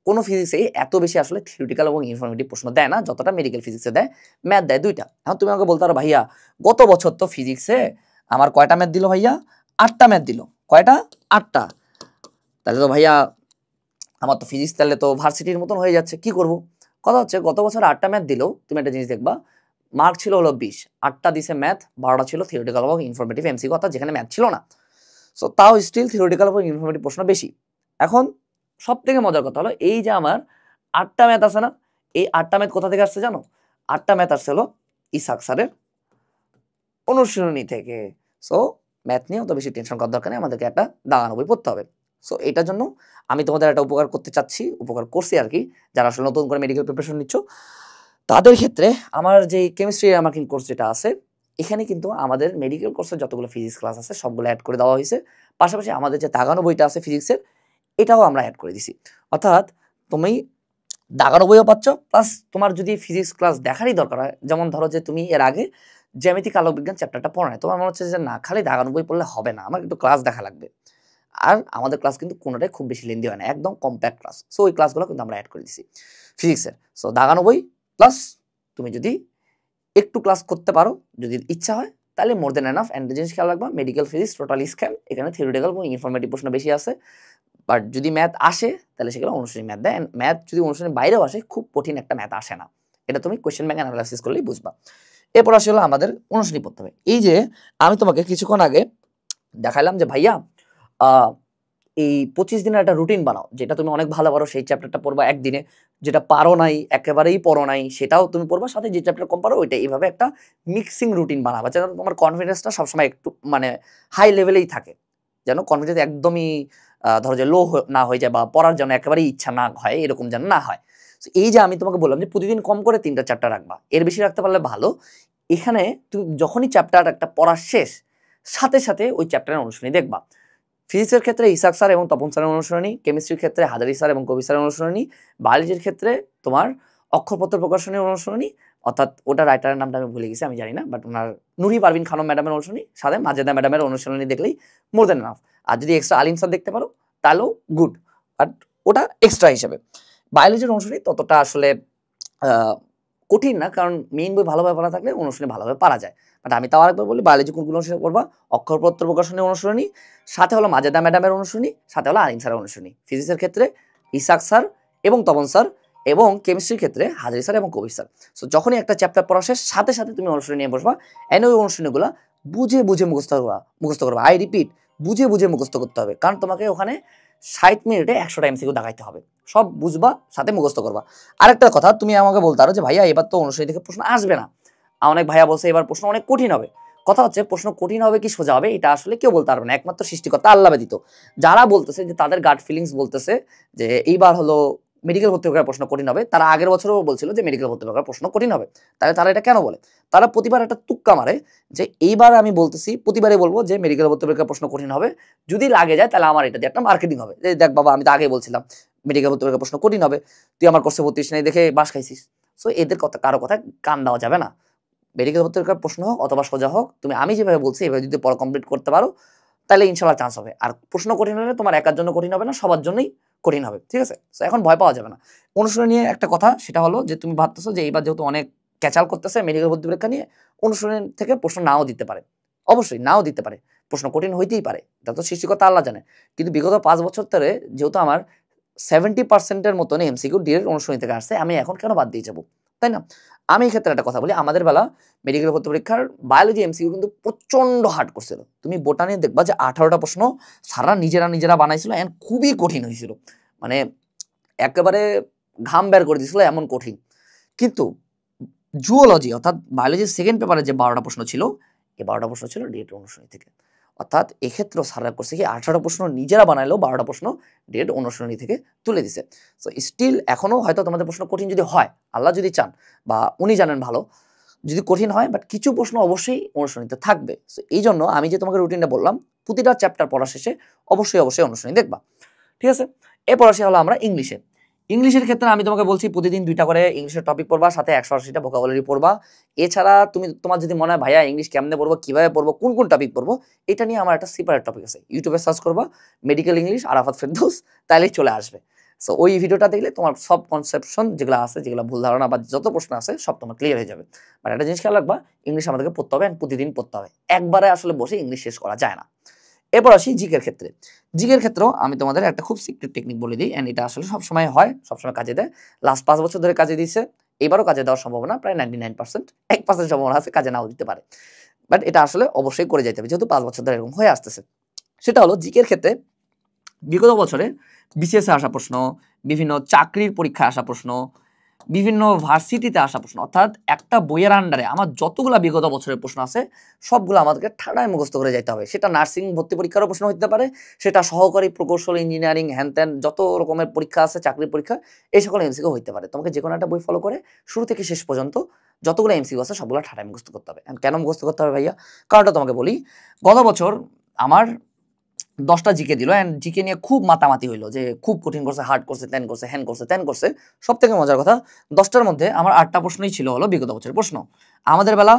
কোনো ফিজিক্সে এত বেশি আসলে থিওরিটিক্যাল এবং ইনফরমেটিভ প্রশ্ন দেয় না, যতটা মেডিকেল ফিজিক্সে দেয়। ম্যাথ দেয় 2টা। এখন তুমি আমাকে বলতে পারো ভাইয়া গত বছর তো ফিজিক্সে আমার কয়টা ম্যাথ দিল ভাইয়া? 8টা ম্যাথ দিল। কয়টা? 8টা। তাহলে তো ভাইয়া আমার তো ফিজিক্স তাহলে তো ভার্সিটির মতন হয়ে যাচ্ছে, কি করব? কথা হচ্ছে গত বছর 8টা ম্যাথ দিলেও তুমি একটা জিনিস দেখবা, মার্ক ছিল হলো 20, 8টা দিছে ম্যাথ, 12টা ছিল থিওরিটিক্যাল এবং ইনফরমেটিভ এমসিকিউ, অর্থাৎ যেখানে ম্যাথ ছিল না। সো তাও স্টিল থিওরিটিক্যাল এবং ইনফরমেটিভ প্রশ্ন বেশি। এখন সব থেকে মজার কথা হলো এই যে আমার 8টা ম্যাথ আছে না, এই 8টা ম্যাথ কোথা থেকে আসছে জানো? 8টা ম্যাথ আসছে হলো ইসাক স্যারের অনুশীলনী থেকে। সো ম্যাথ নিয়ে অত বেশি টেনশন করার দরকার নেই, আমাদেরকে একটা দাগানো বই পড়তে হবে। সো এটার জন্য আমি তোমাদের একটা উপকার করতে চাচ্ছি, উপকার করছি আর কি, যারা আসলে নতুন করে মেডিকেল প্রিপারেশন নিচ্ছ তাদের ক্ষেত্রে। আমার যে কেমিস্ট্রি মার্কিং কোর্স যেটা আছে, এখানে কিন্তু আমাদের মেডিকেল কোর্সের যতগুলো ফিজিক্স ক্লাস আছে সবগুলো অ্যাড করে দেওয়া হয়েছে। পাশাপাশি আমাদের যে দাগানো বইটা আছে ফিজিক্সের, এটাও আমরা অ্যাড করে দিছি। অর্থাৎ তুমি দাগানো বইও পাচ্ছ, প্লাস তোমার যদি ফিজিক্স ক্লাস দেখারই দরকার হয়, যেমন ধরো যে তুমি এর আগে জ্যামিতিক আলোক বিজ্ঞান চ্যাপ্টারটা পড়ো নাই, তোমার মনে হচ্ছে যে না খালি দাগানো বই পড়লে হবে না, আমার একটু ক্লাস দেখা লাগবে। আর আমাদের ক্লাস কিন্তু কোনোটাই খুব বেশি লেন্দি হয় না, একদম কম্প্যাক্ট ক্লাস। সো ওই ক্লাসগুলো কিন্তু আমরা অ্যাড করে দিছি ফিজিক্সের। সো দাগানো বই প্লাস তুমি যদি একটু ক্লাস করতে পারো, যদি ইচ্ছা হয়, তাহলে মোর দেন এনাফ। অ্যান্ড জিনিস খেয়াল রাখবা, মেডিকেল ফিজিক্স টোটালি স্ক্যাম, এখানে থিওরিটিক্যাল এবং ইনফরমেটিভ প্রশ্ন বেশি আছে। বাট যদি ম্যাথ আসে তাহলে সেগুলো অনুশীলনী ম্যাথ দেয়। ম্যাথ যদি অনুশীলনীর বাইরেও আসে, খুব কঠিন একটা ম্যাথ আসে না, এটা তুমি কোয়েশ্চেন ব্যাংক অ্যানালাইসিস করলেই বুঝবা। এরপর আসলে আমাদের অনুশীলনী পড়তে হবে। এই যে আমি তোমাকে কিছুক্ষণ আগে দেখালাম যে ভাইয়া এই 25 দিনের একটা রুটিন বানাও, যেটা তুমি অনেক ভালো পারো সেই চ্যাপ্টারটা পড়বা একদিনে, যেটা পারো নাই একেবারেই পড়ো নাই সেটাও তুমি পড়বা, সাথে যে চ্যাপ্টার কম পারো ওইটা, এইভাবে একটা মিক্সিং রুটিন বানাবা, যেন তোমার কনফিডেন্সটা সবসময় একটু মানে হাই লেভেলেই থাকে, যেন কনফিডেন্স একদমই ধরো যে লো না হয়ে যায়, বা পড়ার জন্য একেবারেই ইচ্ছা না হয়, এরকম যেন না হয়। এই যে আমি তোমাকে বললাম যে প্রতিদিন কম করে 3টা চ্যাপ্টার রাখবা, এর বেশি রাখতে পারলে ভালো। এখানে তুমি যখনই চ্যাপ্টার একটা পড়া শেষ, সাথে সাথে ওই চ্যাপ্টারের অনুশীলনী দেখবা। ফিজিক্সের ক্ষেত্রে ইসাক স্যার এবং তপন স্যারের অনুসরণী, কেমিস্ট্রির ক্ষেত্রে হাজারি স্যার এবং কবি স্যারের অনুসরণী, বায়োলজির ক্ষেত্রে তোমার অক্ষরপত্র প্রকাশনের অনুসরণী, অর্থাৎ ওটা রাইটারের নামটা আমি ভুলে গেছি, আমি জানি না, বাট ওনার নুরি পারভিন খানম ম্যাডামের অনুসরণী, সাথে মাজেদা ম্যাডামের অনুসরণী দেখলেই মোর দেন এনাফ। আর যদি এক্সট্রা আলিম স্যার দেখতে পারো তাহলেও গুড, বাট ওটা এক্সট্রা হিসেবে। বায়োলজির অনুসরণী ততটা আসলে কঠিন না, কারণ মেইন বই ভালোভাবে পড়া থাকলে অনুশীলনী ভালোভাবে পারা যায়। বাট আমি তাও আরেকবার বলি, বায়োলজি কোনগুলো অনুশীলন করবা? অক্ষরপত্র প্রকাশনের অনুসরণী, সাথে হলো মাজেদা ম্যাডামের অনুসরণী, সাথে হলো আলিম স্যারের অনুসরণী। ফিজিক্সের ক্ষেত্রে ইসাক স্যার এবং তপন স্যার, এবং কেমিস্ট্রির ক্ষেত্রে হাজারি স্যার এবং কবির স্যার। সো যখনই একটা চ্যাপ্টার পড়া শেষ, সাথে সাথে তুমি অনুসরণী নিয়ে বসবা, এন্ড ওই অনুসরণীগুলো বুঝে বুঝে মুখস্থ করবা। আই রিপিট, বুঝে বুঝে মুখস্থ করতে হবে, কারণ তোমাকে ওখানে 60 মিনিটে 100টা এমসিকিউ দেখাইতে হবে। সব বুঝবা, সাথে মুখস্থ করবা। আরেকটা কথা, তুমি আমাকে বলতে পারো যে ভাইয়া এবার তো অনুশীলনী থেকে প্রশ্ন আসবে না, অনেক ভাইয়া বলছে এবার প্রশ্ন অনেক কঠিন হবে। কথা হচ্ছে প্রশ্ন কঠিন হবে কি সোজা হবে এটা আসলে কেউ বলতে পারবে না, একমাত্র সৃষ্টিকর্তা আল্লাহ ব্যতীত। যারা বলতেছে যে তাদের গাট ফিলিংস বলতেছে যে এইবার হলো মেডিকেল ভর্তি পরীক্ষার প্রশ্ন কঠিন হবে, তারা আগের বছরও বলছিল যে মেডিকেল ভর্তি পরীক্ষার প্রশ্ন কঠিন হবে, তাহলে তারা এটা কেন বলে? তারা প্রতিবার একটা তুক্কা মারে যে এইবার আমি বলতেছি, প্রতিবারই বলবো যে মেডিকেল ভর্তি পরীক্ষার প্রশ্ন কঠিন হবে, যদি লাগে যায় তাহলে আমার এটা দিয়ে একটা মার্কেটিং হবে, যে দেখ বাবা আমি তো আগে বলছিলাম মেডিকেল ভর্তি পরীক্ষার প্রশ্ন কঠিন হবে, তুই আমার কোর্সে ভর্তি নাই দেখে বাস খাইছিস। সো এদের কথা কারো কথা কান দেওয়া যাবে না। মেডিকেল ভর্তি পরীক্ষার প্রশ্ন হোক অথবা সোজা হোক, তুমি আমি যেভাবে বলছি এভাবে যদি পড়া কমপ্লিট করতে পারো তাহলে ইনশাল্লাহ চান্স হবে। আর প্রশ্ন কঠিন হলে তোমার একার জন্য কঠিন হবে না, সবার জন্যই কঠিন হবে, ঠিক আছে? সো এখন ভয় পাওয়া যাবে না। অনুশীলন নিয়ে একটা কথা, সেটা হলো যে তুমি ভাবতেছো যে এইবার যেহেতু অনেক ক্যাচাল করতেছে মেডিকেল ভর্তি পরীক্ষা নিয়ে, অনুশীলন থেকে প্রশ্ন নাও দিতে পারে, অবশ্যই নাও দিতে পারে, প্রশ্ন কঠিন হইতেই পারে, এটা তো সৃষ্টিকর্তা আল্লাহ জানে। কিন্তু বিগত 5 বছর ধরে যেহেতু আমার 70% মতন এমসিকিউ ডিরেক্ট অনুশীলনী থেকে আসছে, আমি এখন কেন বাদ দিয়ে যাবো, তাই না? আমি এই ক্ষেত্রে একটা কথা বলি, আমাদের বেলা মেডিকেল ভর্তি পরীক্ষার বায়োলজি এমসিকিউ কিন্তু প্রচন্ড হার্ড করছিল। তুমি বোটানি দেখবা যে 18টা প্রশ্ন সারা নিজেরা বানাইছিল, এন্ড খুবই কঠিন হয়েছিল, মানে একেবারে ঘাম বের করে দিয়েছিল, এমন কঠিন। কিন্তু জুওলজি অর্থাৎ বায়োলজির সেকেন্ড পেপারে যে 12টা প্রশ্ন ছিল, এই 12টা প্রশ্ন ছিল ডিরেক্ট অনুশীলনী থেকে। অর্থাৎ এক্ষেত্রেও সারা করছে কি 18টা প্রশ্ন নিজেরা বানাইলেও 12টা প্রশ্ন ডিরেক্ট অনুশীলনী থেকে তুলে দিছে। সো স্টিল এখনো হয়তো তোমাদের প্রশ্ন কঠিন যদি হয়, আল্লাহ যদি চান বা উনি জানেন ভালো, যদি কঠিন হয়, বাট কিছু প্রশ্ন অবশ্যই অনুশীলনীতে থাকবে। সো এই জন্য আমি যে তোমাকে রুটিনটা বললাম, প্রতিটা চ্যাপ্টার পড়া শেষে অবশ্যই অনুশীলনী দেখবা, ঠিক আছে? এরপর আসি হলো আমরা ইংলিশে। ইংলিশের ক্ষেত্রে আমি তোমাকে বলছি প্রতিদিন 2টা করে ইংলিশের টপিক পড়বা, সাথে 180টা ভোকাবুলারি পড়বা। এছাড়া তোমার যদি মনে হয় ভাইয়া ইংলিশ কেমনে পড়বো, কিভাবে পড়বো, কোন টপিক পড়বো, এটা নিয়ে আমার একটা সেপারেট টপিক আছে, ইউটিউবে সার্চ করবা মেডিকেল ইংলিশ আরাফাত ফেরদৌস, তাইলেই চলে আসবে। সো ওই ভিডিওটা দেখলে তোমার সব কনসেপশন যেগুলো আছে, যেগুলো ভুল ধারণা বা যত প্রশ্ন আছে সব তোমার ক্লিয়ার হয়ে যাবে। বাট একটা জিনিস খেয়াল রাখবা, ইংলিশ আমাদেরকে পড়তে হবে, প্রতিদিন পড়তে হবে, একবারে আসলে বসে ইংলিশ শেষ করা যায় না। এরপর আসি জিকের ক্ষেত্রে। জিকের ক্ষেত্রেও আমি তোমাদের একটা খুব সিক্রেট টেকনিক বলে দিই, অ্যান্ড এটা আসলে সবসময় হয়, সবসময় কাজে দেয়। লাস্ট 5 বছর ধরে কাজে দিয়েছে, এবারও কাজে দেওয়ার সম্ভাবনা প্রায় 99%, 1% সম্ভাবনা আছে কাজে নাও দিতে পারে। বাট এটা আসলে অবশ্যই করে যেতে হবে, যেহেতু 5 বছর ধরে এরকম হয়ে আসতেছে। সেটা হলো জিকের ক্ষেত্রে বিগত বছরে বিসিএস এ আসা প্রশ্ন, বিভিন্ন চাকরির পরীক্ষায় আসা প্রশ্ন, বিভিন্ন ভার্সিটিতে আসা প্রশ্ন, অর্থাৎ একটা বইয়ের আন্ডারে আমার যতগুলা বিগত বছরের প্রশ্ন আছে সবগুলো আমাদেরকে ঠাড়ায় মুখস্থ করে যেতে হবে। সেটা নার্সিং ভর্তি পরীক্ষারও প্রশ্ন হতে পারে, সেটা সহকারী প্রকৌশল, ইঞ্জিনিয়ারিং, হ্যান ত্যান যত রকমের পরীক্ষা আছে, চাকরির পরীক্ষা, এই সকল এমসিকিউ হতে পারে। তোমাকে যে কোনো একটা বই ফলো করে শুরু থেকে শেষ পর্যন্ত যতগুলো এমসিকিউ আছে সবগুলো ঠাড়ায় মুখস্থ করতে হবে। কেন মুখস্থ করতে হবে ভাইয়া? কারণটা তোমাকে বলি। গত বছর আমার 10টা জিকে দিল, অ্যান্ড জিকে নিয়ে খুব মাতামাতি হইলো যে খুব কঠিন করছে, হার্ড করছে, ত্যান করছে, হ্যান করছে, ত্যান করছে। সব থেকে মজার কথা, 10টার মধ্যে আমার 8টা প্রশ্নই ছিল হলো বিগত বছরের প্রশ্ন। আমাদের বেলা,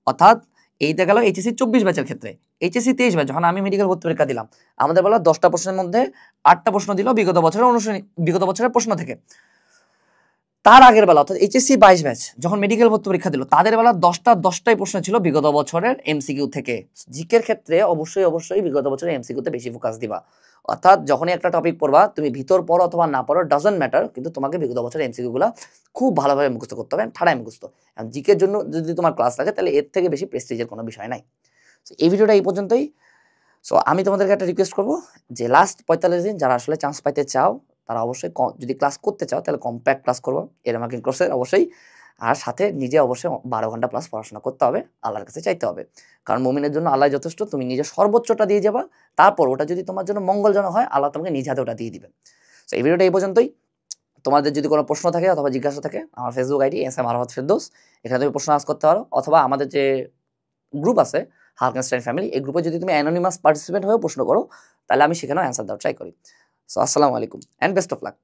অর্থাৎ এইটা গেল এইচএসসি 24 ব্যাচের ক্ষেত্রে। এইচএসসি 23 ব্যাচ যখন আমি মেডিকেল ভর্তি পরীক্ষা দিলাম, আমাদের বেলা 10টা প্রশ্নের মধ্যে 8টা প্রশ্ন দিল বিগত বছরের প্রশ্ন থেকে। তার আগের বেলা, অর্থাৎ এইচএসসি 22 ব্যাচ যখন মেডিকেল ভর্তি পরীক্ষা দিল, তাদের বেলা 10টাই প্রশ্ন ছিল বিগত বছরের এমসিকিউ থেকে। জিকের ক্ষেত্রে অবশ্যই বিগত বছরের এমসিকিউতে বেশি ফোকাস দিবা। অর্থাৎ যখনই একটা টপিক পড়বা, তুমি ভিতর পড়ো অথবা না পড়ো, ডাজন্ট ম্যাটার, কিন্তু তোমাকে বিগত বছরের এমসিকিউ গুলা খুব ভালোভাবে মুখস্থ করতে হবে, ঠাড়ায় মুখস্থ। জিকের জন্য যদি তোমার ক্লাস লাগে, তাহলে এর থেকে বেশি প্রেস্টিজের কোনো বিষয় নাই। এই ভিডিওটা এই পর্যন্তই। সো আমি তোমাদেরকে একটা রিকোয়েস্ট করবো যে লাস্ট 45 দিন যারা আসলে চান্স পাইতে চাও, তারা অবশ্যই যদি ক্লাস করতে চাও তাহলে কম্প্যাক্ট ক্লাস করবো, এর মার্কিং কোর্সের অবশ্যই। আর সাথে নিজে অবশ্যই 12 ঘন্টা প্লাস পড়াশোনা করতে হবে, আল্লাহর কাছে চাইতে হবে। কারণ মুমিনের জন্য আল্লাহ যথেষ্ট, তুমি নিজের সর্বোচ্চটা দিয়ে যাবা, তারপর ওটা যদি তোমার জন্য মঙ্গলজনক হয়, আল্লাহ তোমাকে নিজ হাতে ওটা দিয়ে দিবে। তো এই ভিডিওটা এই পর্যন্তই। তোমাদের যদি কোনো প্রশ্ন থাকে অথবা জিজ্ঞাসা থাকে, আমার Facebook ID S M Arafat Ferdous, এখানে তুমি প্রশ্ন আস করতে পারো, অথবা আমাদের যে গ্রুপ আছে হালকেনস্টাইন ফ্যামিলি, এই গ্রুপে যদি তুমি অ্যানোনিমাস পার্টিসিপেন্ট হয়ে প্রশ্ন করো, তাহলে আমি সেখানেও অ্যান্সার দেওয়ার ট্রাই করি। সো আসসালামু আলাইকুম অ্যান্ড বেস্ট অফ লাক।